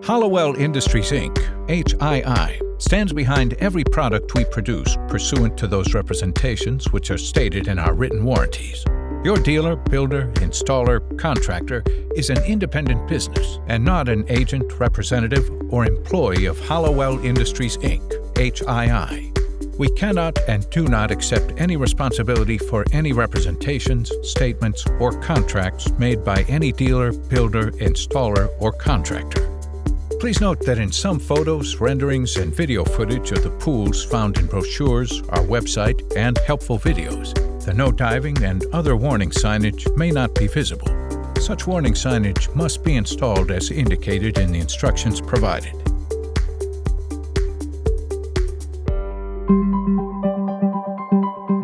Hollowell Industries, Inc., HII, stands behind every product we produce pursuant to those representations which are stated in our written warranties. Your dealer, builder, installer, contractor is an independent business and not an agent, representative, or employee of Hollowell Industries, Inc., HII. We cannot and do not accept any responsibility for any representations, statements, or contracts made by any dealer, builder, installer, or contractor. Please note that in some photos, renderings, and video footage of the pools found in brochures, our website, and helpful videos, the no diving and other warning signage may not be visible. Such warning signage must be installed as indicated in the instructions provided.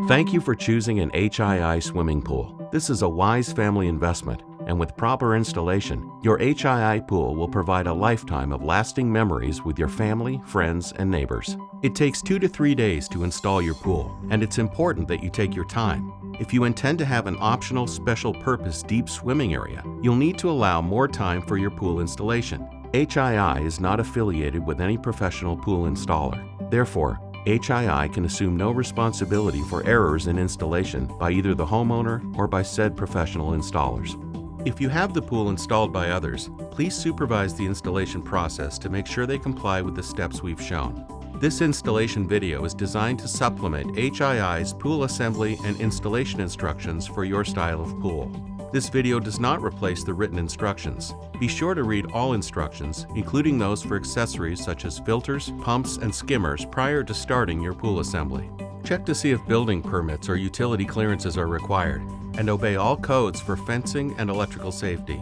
Thank you for choosing an HII swimming pool. This is a wise family investment, and with proper installation, your HII pool will provide a lifetime of lasting memories with your family, friends, and neighbors. It takes 2 to 3 days to install your pool, and it's important that you take your time. If you intend to have an optional special purpose deep swimming area, you'll need to allow more time for your pool installation. HII is not affiliated with any professional pool installer. Therefore, HII can assume no responsibility for errors in installation by either the homeowner or by said professional installers. If you have the pool installed by others, please supervise the installation process to make sure they comply with the steps we've shown. This installation video is designed to supplement HII's pool assembly and installation instructions for your style of pool. This video does not replace the written instructions. Be sure to read all instructions, including those for accessories such as filters, pumps, and skimmers prior to starting your pool assembly. Check to see if building permits or utility clearances are required, and obey all codes for fencing and electrical safety.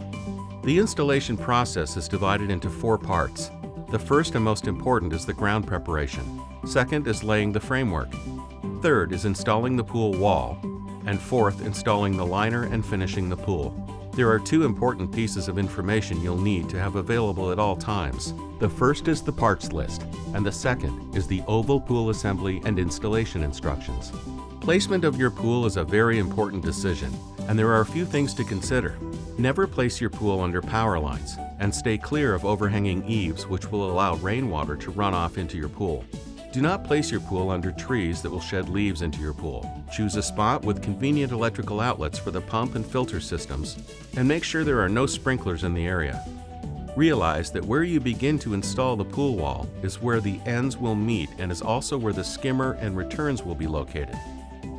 The installation process is divided into 4 parts. The first and most important is the ground preparation. Second is laying the framework. Third is installing the pool wall. And fourth, installing the liner and finishing the pool. There are 2 important pieces of information you'll need to have available at all times. The first is the parts list, and the second is the oval pool assembly and installation instructions. Placement of your pool is a very important decision, and there are a few things to consider. Never place your pool under power lines, and stay clear of overhanging eaves which will allow rainwater to run off into your pool. Do not place your pool under trees that will shed leaves into your pool. Choose a spot with convenient electrical outlets for the pump and filter systems, and make sure there are no sprinklers in the area. Realize that where you begin to install the pool wall is where the ends will meet and is also where the skimmer and returns will be located.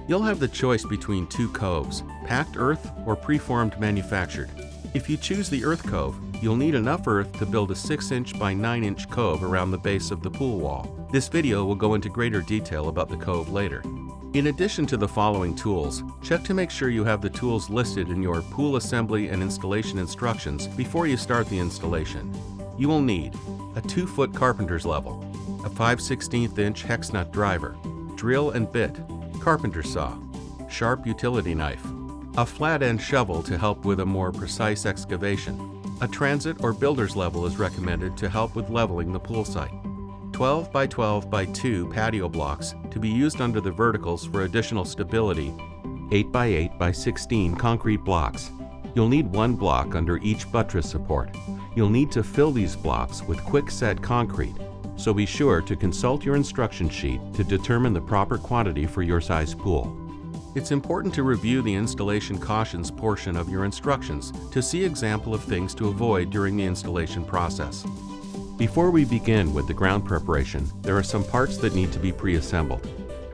You'll have the choice between 2 coves, packed earth or preformed manufactured. If you choose the earth cove, you'll need enough earth to build a 6-inch by 9-inch cove around the base of the pool wall. This video will go into greater detail about the cove later. In addition to the following tools, check to make sure you have the tools listed in your pool assembly and installation instructions before you start the installation. You will need a 2-foot carpenter's level, a 5/16-inch hex nut driver, drill and bit, carpenter saw, sharp utility knife, a flat end shovel to help with a more precise excavation. A transit or builder's level is recommended to help with leveling the pool site. 12 by 12 by 2 patio blocks to be used under the verticals for additional stability. 8 by 8 by 16 concrete blocks. You'll need 1 block under each buttress support. You'll need to fill these blocks with quick-set concrete, so be sure to consult your instruction sheet to determine the proper quantity for your size pool. It's important to review the installation cautions portion of your instructions to see example of things to avoid during the installation process. Before we begin with the ground preparation, there are some parts that need to be pre-assembled.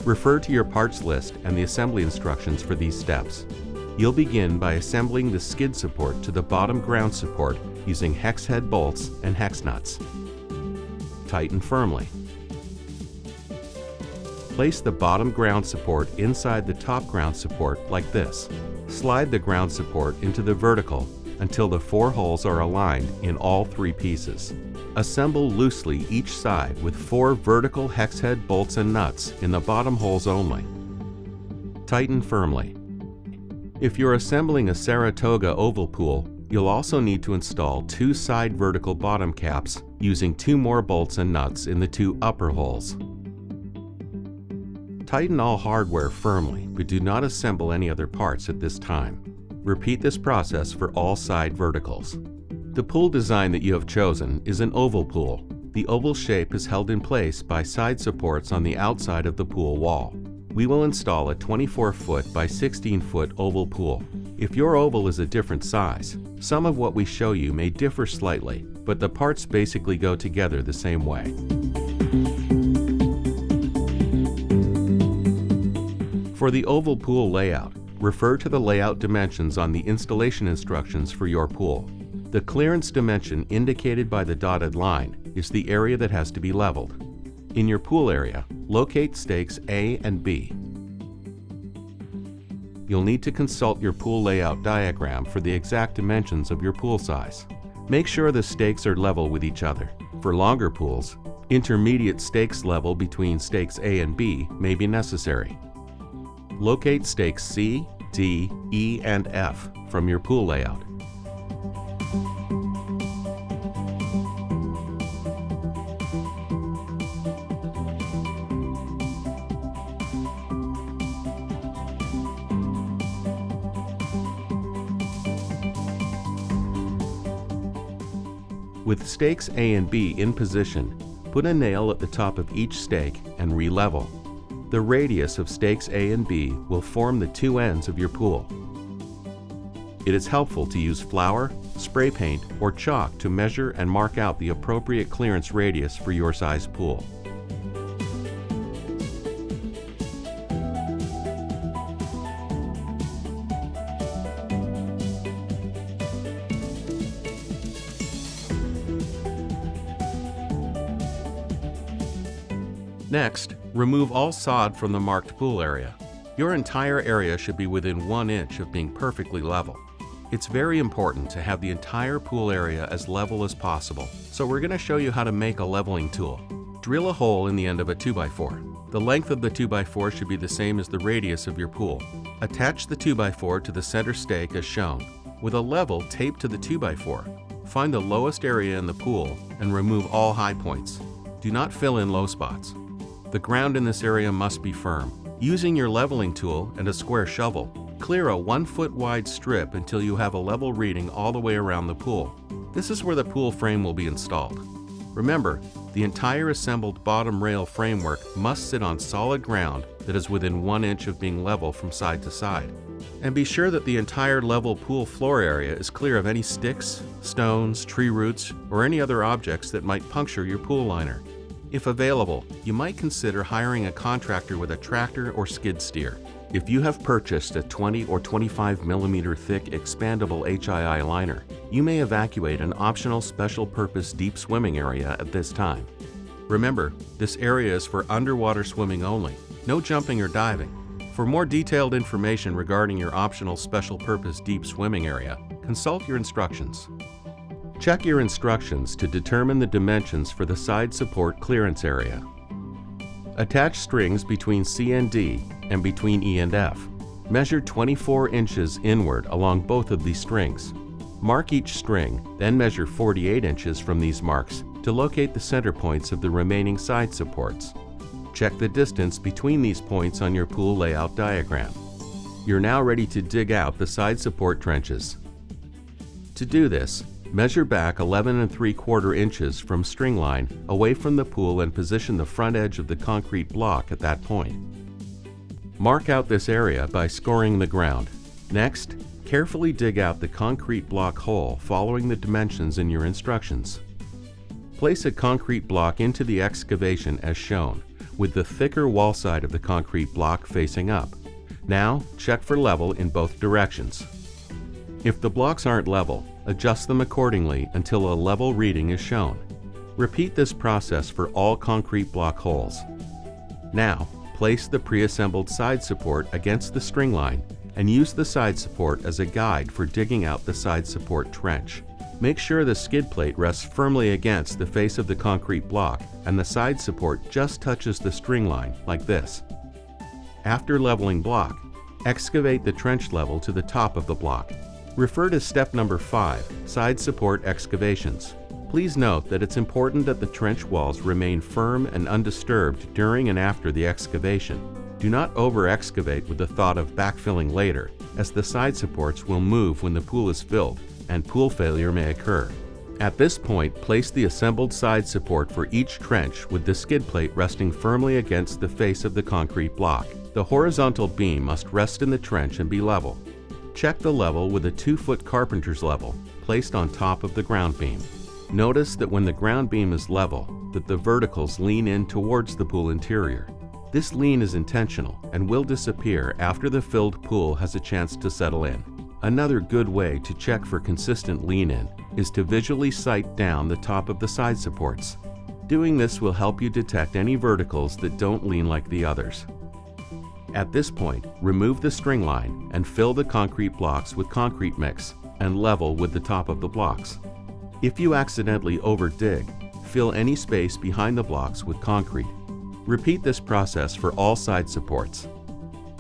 Refer to your parts list and the assembly instructions for these steps. You'll begin by assembling the skid support to the bottom ground support using hex head bolts and hex nuts. Tighten firmly. Place the bottom ground support inside the top ground support like this. Slide the ground support into the vertical until the 4 holes are aligned in all 3 pieces. Assemble loosely each side with 4 vertical hex head bolts and nuts in the bottom holes only. Tighten firmly. If you're assembling a Saratoga oval pool, you'll also need to install 2 side vertical bottom caps using 2 more bolts and nuts in the 2 upper holes. Tighten all hardware firmly, but do not assemble any other parts at this time. Repeat this process for all side verticals. The pool design that you have chosen is an oval pool. The oval shape is held in place by side supports on the outside of the pool wall. We will install a 24-foot by 16-foot oval pool. If your oval is a different size, some of what we show you may differ slightly, but the parts basically go together the same way. For the oval pool layout, refer to the layout dimensions on the installation instructions for your pool. The clearance dimension indicated by the dotted line is the area that has to be leveled. In your pool area, locate stakes A and B. You'll need to consult your pool layout diagram for the exact dimensions of your pool size. Make sure the stakes are level with each other. For longer pools, intermediate stakes level between stakes A and B may be necessary. Locate stakes C, D, E, and F from your pool layout. With stakes A and B in position, put a nail at the top of each stake and re-level. The radius of stakes A and B will form the two ends of your pool. It is helpful to use flour, spray paint, or chalk to measure and mark out the appropriate clearance radius for your size pool. Next, remove all sod from the marked pool area. Your entire area should be within 1 inch of being perfectly level. It's very important to have the entire pool area as level as possible, so we're going to show you how to make a leveling tool. Drill a hole in the end of a 2x4. The length of the 2x4 should be the same as the radius of your pool. Attach the 2x4 to the center stake as shown. With a level taped to the 2x4, find the lowest area in the pool and remove all high points. Do not fill in low spots. The ground in this area must be firm. Using your leveling tool and a square shovel, clear a 1 foot wide strip until you have a level reading all the way around the pool. This is where the pool frame will be installed. Remember, the entire assembled bottom rail framework must sit on solid ground that is within 1 inch of being level from side to side. And be sure that the entire level pool floor area is clear of any sticks, stones, tree roots, or any other objects that might puncture your pool liner. If available, you might consider hiring a contractor with a tractor or skid steer. If you have purchased a 20 or 25 millimeter thick expandable HII liner, you may evacuate an optional special purpose deep swimming area at this time. Remember, this area is for underwater swimming only, no jumping or diving. For more detailed information regarding your optional special purpose deep swimming area, consult your instructions. Check your instructions to determine the dimensions for the side support clearance area. Attach strings between C and D and between E and F. Measure 24 inches inward along both of these strings. Mark each string, then measure 48 inches from these marks to locate the center points of the remaining side supports. Check the distance between these points on your pool layout diagram. You're now ready to dig out the side support trenches. To do this, measure back 11 3/4 inches from string line away from the pool and position the front edge of the concrete block at that point. Mark out this area by scoring the ground. Next, carefully dig out the concrete block hole following the dimensions in your instructions. Place a concrete block into the excavation as shown, with the thicker wall side of the concrete block facing up. Now, check for level in both directions. If the blocks aren't level, adjust them accordingly until a level reading is shown. Repeat this process for all concrete block holes. Now, place the pre-assembled side support against the string line and use the side support as a guide for digging out the side support trench. Make sure the skid plate rests firmly against the face of the concrete block and the side support just touches the string line like this. After leveling block, excavate the trench level to the top of the block. Refer to step number 5, side support excavations. Please note that it's important that the trench walls remain firm and undisturbed during and after the excavation. Do not over-excavate with the thought of backfilling later, as the side supports will move when the pool is filled and pool failure may occur. At this point, place the assembled side support for each trench with the skid plate resting firmly against the face of the concrete block. The horizontal beam must rest in the trench and be level. Check the level with a 2-foot carpenter's level placed on top of the ground beam. Notice that when the ground beam is level, that the verticals lean in towards the pool interior. This lean is intentional and will disappear after the filled pool has a chance to settle in. Another good way to check for consistent lean-in is to visually sight down the top of the side supports. Doing this will help you detect any verticals that don't lean like the others. At this point, remove the string line and fill the concrete blocks with concrete mix and level with the top of the blocks. If you accidentally over-dig, fill any space behind the blocks with concrete. Repeat this process for all side supports.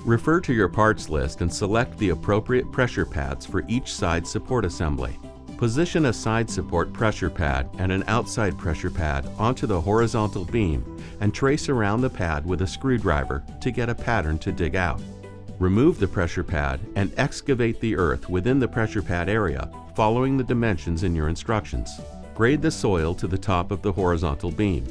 Refer to your parts list and select the appropriate pressure pads for each side support assembly. Position a side support pressure pad and an outside pressure pad onto the horizontal beam and trace around the pad with a screwdriver to get a pattern to dig out. Remove the pressure pad and excavate the earth within the pressure pad area, following the dimensions in your instructions. Grade the soil to the top of the horizontal beam.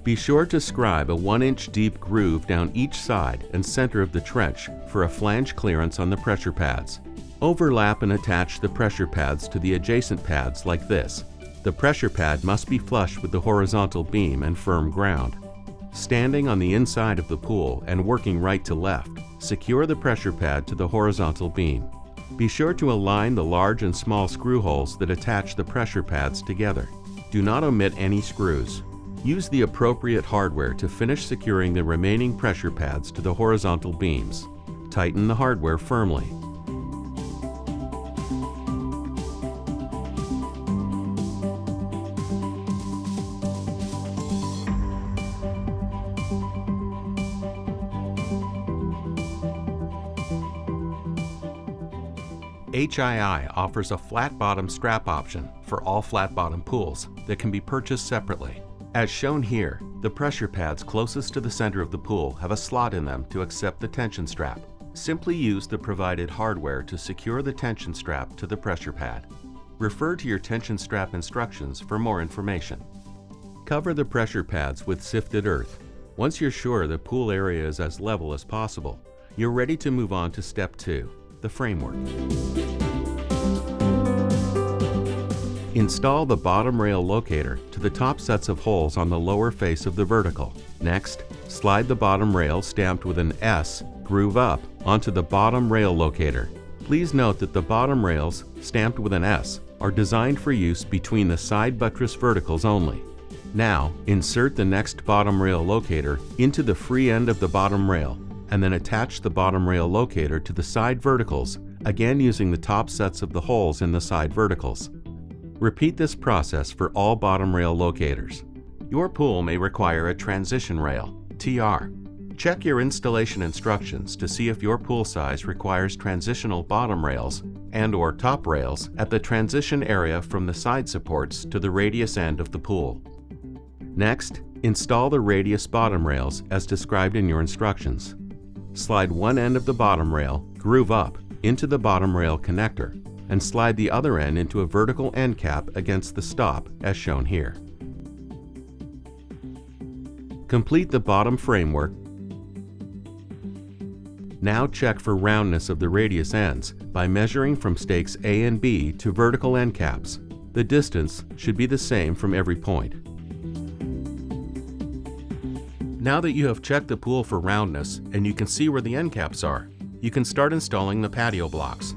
Be sure to scribe a 1-inch deep groove down each side and center of the trench for a flange clearance on the pressure pads. Overlap and attach the pressure pads to the adjacent pads like this. The pressure pad must be flush with the horizontal beam and firm ground. Standing on the inside of the pool and working right to left, secure the pressure pad to the horizontal beam. Be sure to align the large and small screw holes that attach the pressure pads together. Do not omit any screws. Use the appropriate hardware to finish securing the remaining pressure pads to the horizontal beams. Tighten the hardware firmly. HII offers a flat bottom strap option for all flat bottom pools that can be purchased separately. As shown here, the pressure pads closest to the center of the pool have a slot in them to accept the tension strap. Simply use the provided hardware to secure the tension strap to the pressure pad. Refer to your tension strap instructions for more information. Cover the pressure pads with sifted earth. Once you're sure the pool area is as level as possible, you're ready to move on to step 2, the framework. Install the bottom rail locator to the top sets of holes on the lower face of the vertical. Next, slide the bottom rail stamped with an S groove up onto the bottom rail locator. Please note that the bottom rails stamped with an S are designed for use between the side buttress verticals only. Now, insert the next bottom rail locator into the free end of the bottom rail and then attach the bottom rail locator to the side verticals, again using the top sets of the holes in the side verticals. Repeat this process for all bottom rail locators. Your pool may require a transition rail, TR. Check your installation instructions to see if your pool size requires transitional bottom rails and/or top rails at the transition area from the side supports to the radius end of the pool. Next, install the radius bottom rails as described in your instructions. Slide one end of the bottom rail, groove up, into the bottom rail connector, and slide the other end into a vertical end cap against the stop as shown here. Complete the bottom framework. Now check for roundness of the radius ends by measuring from stakes A and B to vertical end caps. The distance should be the same from every point. Now that you have checked the pool for roundness and you can see where the end caps are, you can start installing the patio blocks.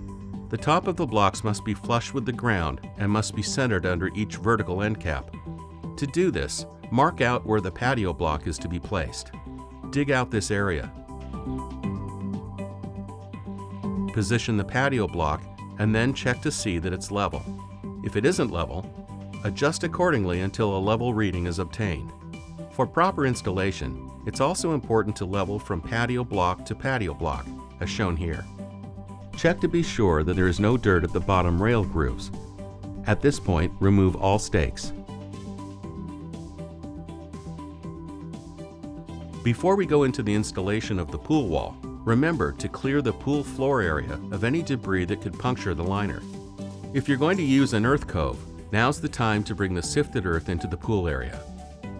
The top of the blocks must be flush with the ground and must be centered under each vertical end cap. To do this, mark out where the patio block is to be placed. Dig out this area. Position the patio block and then check to see that it's level. If it isn't level, adjust accordingly until a level reading is obtained. For proper installation, it's also important to level from patio block to patio block, as shown here. Check to be sure that there is no dirt at the bottom rail grooves. At this point, remove all stakes. Before we go into the installation of the pool wall, Remember to clear the pool floor area of any debris that could puncture the liner. If you're going to use an earth cove, now's the time to bring the sifted earth into the pool area.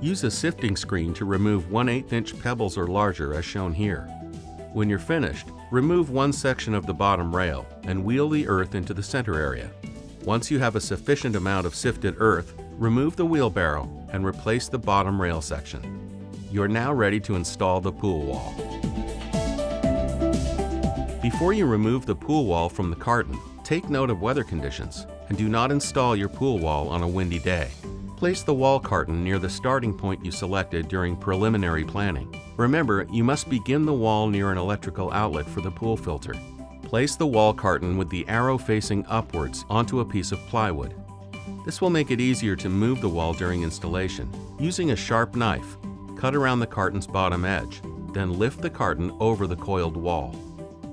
Use a sifting screen to remove 1/8 inch pebbles or larger as shown here. When you're finished, remove one section of the bottom rail and wheel the earth into the center area. Once you have a sufficient amount of sifted earth, remove the wheelbarrow and replace the bottom rail section. You're now ready to install the pool wall. Before you remove the pool wall from the carton, take note of weather conditions and do not install your pool wall on a windy day. Place the wall carton near the starting point you selected during preliminary planning. Remember, you must begin the wall near an electrical outlet for the pool filter. Place the wall carton with the arrow facing upwards onto a piece of plywood. This will make it easier to move the wall during installation. Using a sharp knife, cut around the carton's bottom edge, then lift the carton over the coiled wall.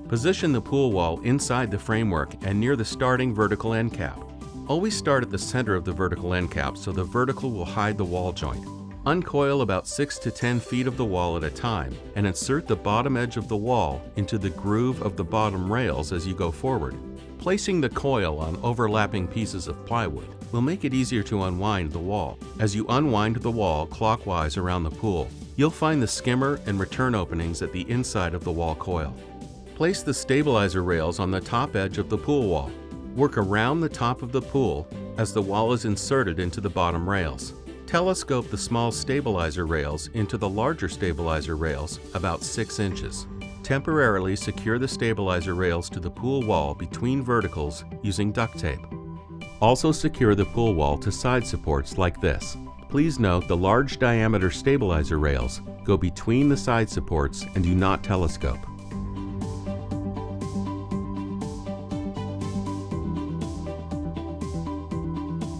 Position the pool wall inside the framework and near the starting vertical end cap. Always start at the center of the vertical end cap so the vertical will hide the wall joint. Uncoil about 6 to 10 feet of the wall at a time and insert the bottom edge of the wall into the groove of the bottom rails as you go forward. Placing the coil on overlapping pieces of plywood will make it easier to unwind the wall. As you unwind the wall clockwise around the pool, you'll find the skimmer and return openings at the inside of the wall coil. Place the stabilizer rails on the top edge of the pool wall. Work around the top of the pool as the wall is inserted into the bottom rails. Telescope the small stabilizer rails into the larger stabilizer rails about 6 inches. Temporarily secure the stabilizer rails to the pool wall between verticals using duct tape. Also secure the pool wall to side supports like this. Please note the large diameter stabilizer rails go between the side supports and do not telescope.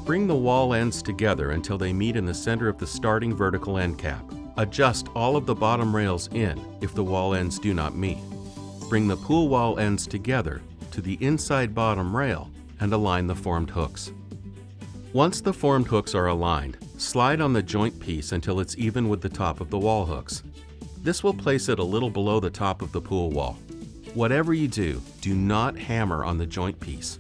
Bring the wall ends together until they meet in the center of the starting vertical end cap. Adjust all of the bottom rails in if the wall ends do not meet. Bring the pool wall ends together to the inside bottom rail and align the formed hooks. Once the formed hooks are aligned, slide on the joint piece until it's even with the top of the wall hooks. This will place it a little below the top of the pool wall. Whatever you do, do not hammer on the joint piece.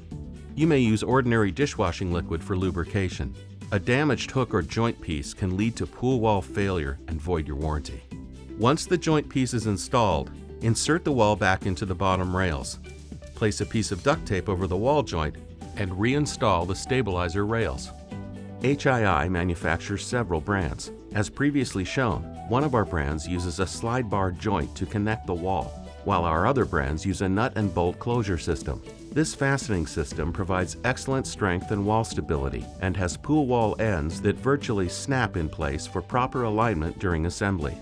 You may use ordinary dishwashing liquid for lubrication. A damaged hook or joint piece can lead to pool wall failure and void your warranty. Once the joint piece is installed, insert the wall back into the bottom rails. Place a piece of duct tape over the wall joint and reinstall the stabilizer rails. HII manufactures several brands. As previously shown, one of our brands uses a slide bar joint to connect the wall, while our other brands use a nut and bolt closure system. This fastening system provides excellent strength and wall stability and has pool wall ends that virtually snap in place for proper alignment during assembly.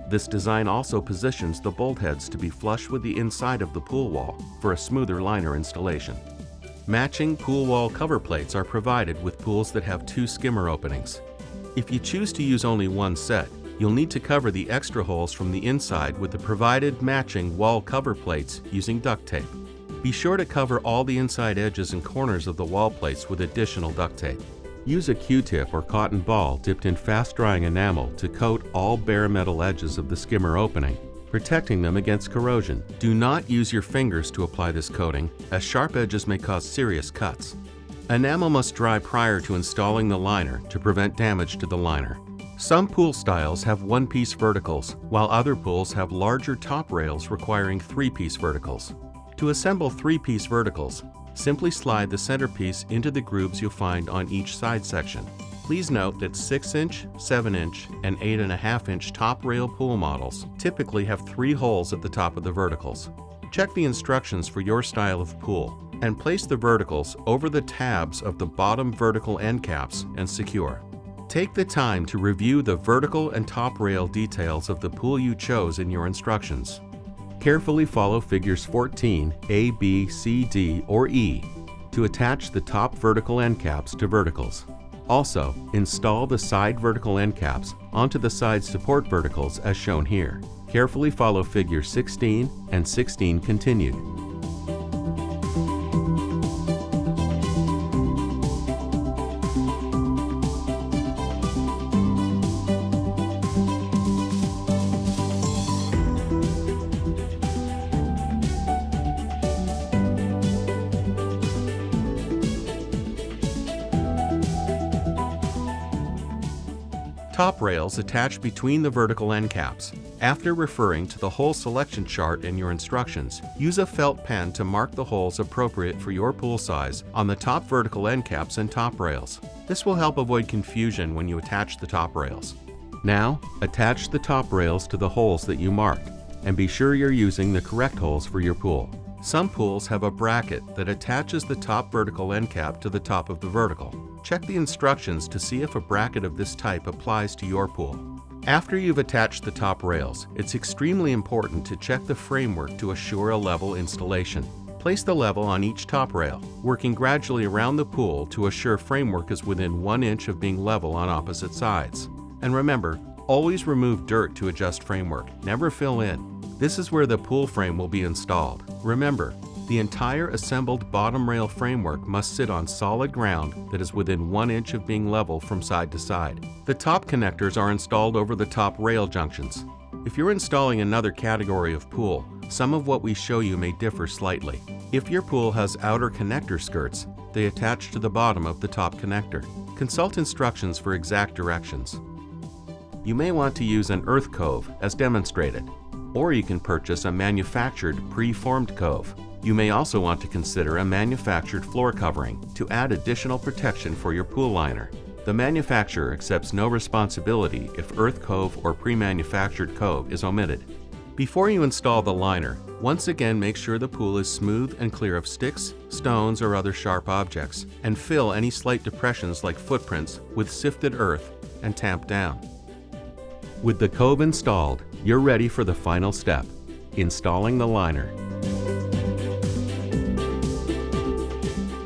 This design also positions the bolt heads to be flush with the inside of the pool wall for a smoother liner installation. Matching pool wall cover plates are provided with pools that have 2 skimmer openings. If you choose to use only one set, you'll need to cover the extra holes from the inside with the provided matching wall cover plates using duct tape. Be sure to cover all the inside edges and corners of the wall plates with additional duct tape. Use a Q-tip or cotton ball dipped in fast-drying enamel to coat all bare metal edges of the skimmer opening, protecting them against corrosion. Do not use your fingers to apply this coating, as sharp edges may cause serious cuts. Enamel must dry prior to installing the liner to prevent damage to the liner. Some pool styles have 1-piece verticals, while other pools have larger top rails requiring 3-piece verticals. To assemble 3-piece verticals, simply slide the centerpiece into the grooves you'll find on each side section. Please note that 6-inch, 7-inch, and 8.5-inch top rail pool models typically have 3 holes at the top of the verticals. Check the instructions for your style of pool and place the verticals over the tabs of the bottom vertical end caps and secure. Take the time to review the vertical and top rail details of the pool you chose in your instructions. Carefully follow figures 14, A, B, C, D, or E to attach the top vertical end caps to verticals. Also, install the side vertical end caps onto the side support verticals as shown here. Carefully follow figure 16 and 16 continued. Top rails attach between the vertical end caps. After referring to the hole selection chart in your instructions, use a felt pen to mark the holes appropriate for your pool size on the top vertical end caps and top rails. This will help avoid confusion when you attach the top rails. Now, attach the top rails to the holes that you marked, and be sure you're using the correct holes for your pool. Some pools have a bracket that attaches the top vertical end cap to the top of the vertical. Check the instructions to see if a bracket of this type applies to your pool. After you've attached the top rails, it's extremely important to check the framework to assure a level installation. Place the level on each top rail, working gradually around the pool to assure framework is within 1 inch of being level on opposite sides. And remember, always remove dirt to adjust framework, never fill in. This is where the pool frame will be installed. Remember, the entire assembled bottom rail framework must sit on solid ground that is within 1 inch of being level from side to side. The top connectors are installed over the top rail junctions. If you're installing another category of pool, some of what we show you may differ slightly. If your pool has outer connector skirts, they attach to the bottom of the top connector. Consult instructions for exact directions. You may want to use an earth cove as demonstrated, or you can purchase a manufactured pre-formed cove. You may also want to consider a manufactured floor covering to add additional protection for your pool liner. The manufacturer accepts no responsibility if earth cove or pre-manufactured cove is omitted. Before you install the liner, once again make sure the pool is smooth and clear of sticks, stones, or other sharp objects, and fill any slight depressions like footprints with sifted earth and tamp down. With the cove installed, you're ready for the final step, installing the liner.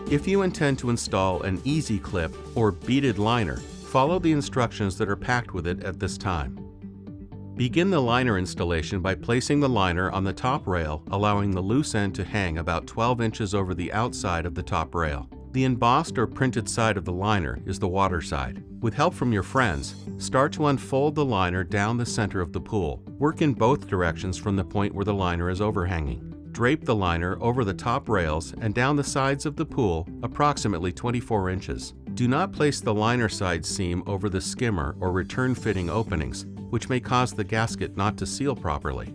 If you intend to install an easy clip or beaded liner, follow the instructions that are packed with it at this time. Begin the liner installation by placing the liner on the top rail, allowing the loose end to hang about 12 inches over the outside of the top rail. The embossed or printed side of the liner is the water side. With help from your friends, start to unfold the liner down the center of the pool. Work in both directions from the point where the liner is overhanging. Drape the liner over the top rails and down the sides of the pool approximately 24 inches. Do not place the liner side seam over the skimmer or return fitting openings, which may cause the gasket not to seal properly.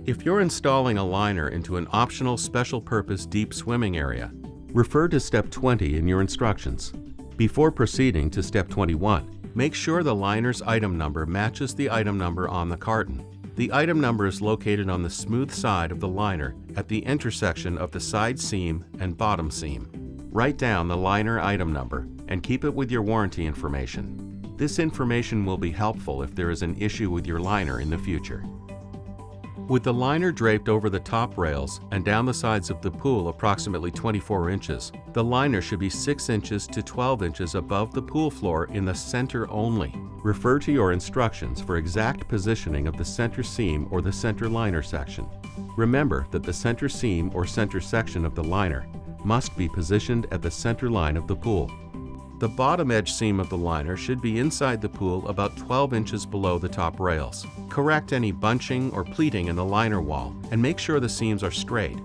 If you're installing a liner into an optional special purpose deep swimming area, refer to Step 20 in your instructions. Before proceeding to Step 21, make sure the liner's item number matches the item number on the carton. The item number is located on the smooth side of the liner at the intersection of the side seam and bottom seam. Write down the liner item number and keep it with your warranty information. This information will be helpful if there is an issue with your liner in the future. With the liner draped over the top rails and down the sides of the pool approximately 24 inches, the liner should be 6 inches to 12 inches above the pool floor in the center only. Refer to your instructions for exact positioning of the center seam or the center liner section. Remember that the center seam or center section of the liner must be positioned at the center line of the pool. The bottom edge seam of the liner should be inside the pool about 12 inches below the top rails. Correct any bunching or pleating in the liner wall and make sure the seams are straight.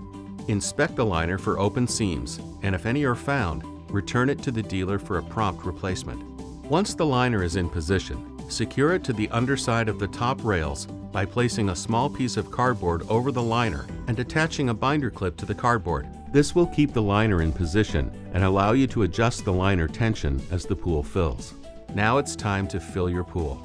Inspect the liner for open seams, and if any are found, return it to the dealer for a prompt replacement. Once the liner is in position, secure it to the underside of the top rails by placing a small piece of cardboard over the liner and attaching a binder clip to the cardboard. This will keep the liner in position and allow you to adjust the liner tension as the pool fills. Now it's time to fill your pool.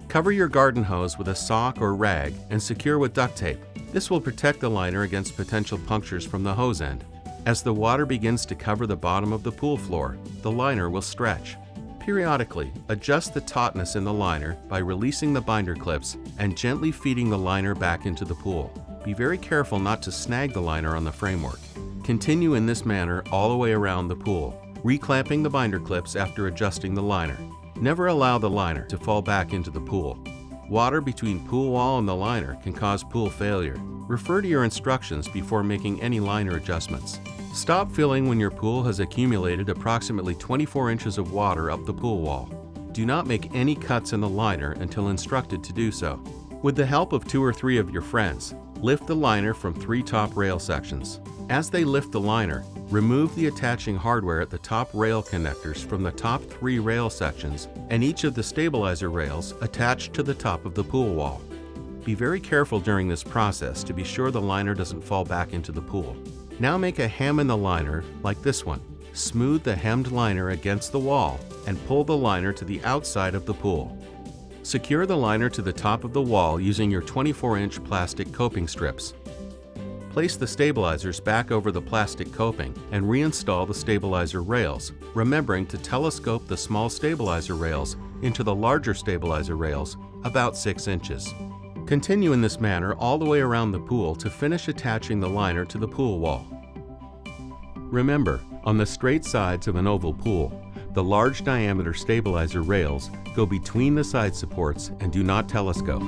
Cover your garden hose with a sock or rag and secure with duct tape. This will protect the liner against potential punctures from the hose end. As the water begins to cover the bottom of the pool floor, the liner will stretch. Periodically, adjust the tautness in the liner by releasing the binder clips and gently feeding the liner back into the pool. Be very careful not to snag the liner on the framework. Continue in this manner all the way around the pool, reclamping the binder clips after adjusting the liner. Never allow the liner to fall back into the pool. Water between pool wall and the liner can cause pool failure. Refer to your instructions before making any liner adjustments. Stop filling when your pool has accumulated approximately 24 inches of water up the pool wall. Do not make any cuts in the liner until instructed to do so. With the help of 2 or 3 of your friends, Lift the liner from 3 top rail sections. As they lift the liner, remove the attaching hardware at the top rail connectors from the top 3 rail sections and each of the stabilizer rails attached to the top of the pool wall. Be very careful during this process to be sure the liner doesn't fall back into the pool. Now make a hem in the liner like this one. Smooth the hemmed liner against the wall and pull the liner to the outside of the pool. Secure the liner to the top of the wall using your 24-inch plastic coping strips. Place the stabilizers back over the plastic coping and reinstall the stabilizer rails, remembering to telescope the small stabilizer rails into the larger stabilizer rails about 6 inches. Continue in this manner all the way around the pool to finish attaching the liner to the pool wall. Remember, on the straight sides of an oval pool, the large diameter stabilizer rails go between the side supports and do not telescope.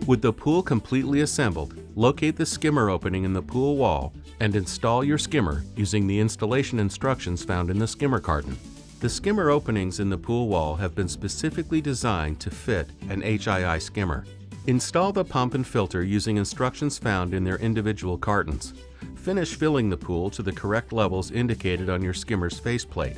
With the pool completely assembled, locate the skimmer opening in the pool wall and install your skimmer using the installation instructions found in the skimmer carton. The skimmer openings in the pool wall have been specifically designed to fit an HII skimmer. Install the pump and filter using instructions found in their individual cartons. Finish filling the pool to the correct levels indicated on your skimmer's faceplate.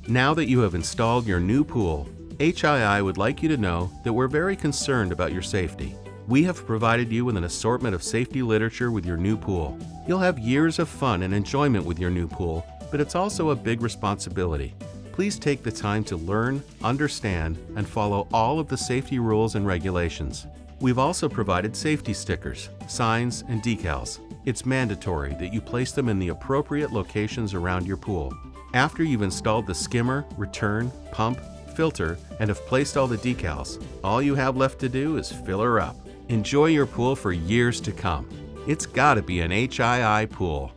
Now that you have installed your new pool, HII would like you to know that we're very concerned about your safety. We have provided you with an assortment of safety literature with your new pool. You'll have years of fun and enjoyment with your new pool, but it's also a big responsibility. Please take the time to learn, understand, and follow all of the safety rules and regulations. We've also provided safety stickers, signs, and decals. It's mandatory that you place them in the appropriate locations around your pool. After you've installed the skimmer, return, pump, filter, and have placed all the decals, all you have left to do is fill her up. Enjoy your pool for years to come. It's gotta be an HII pool.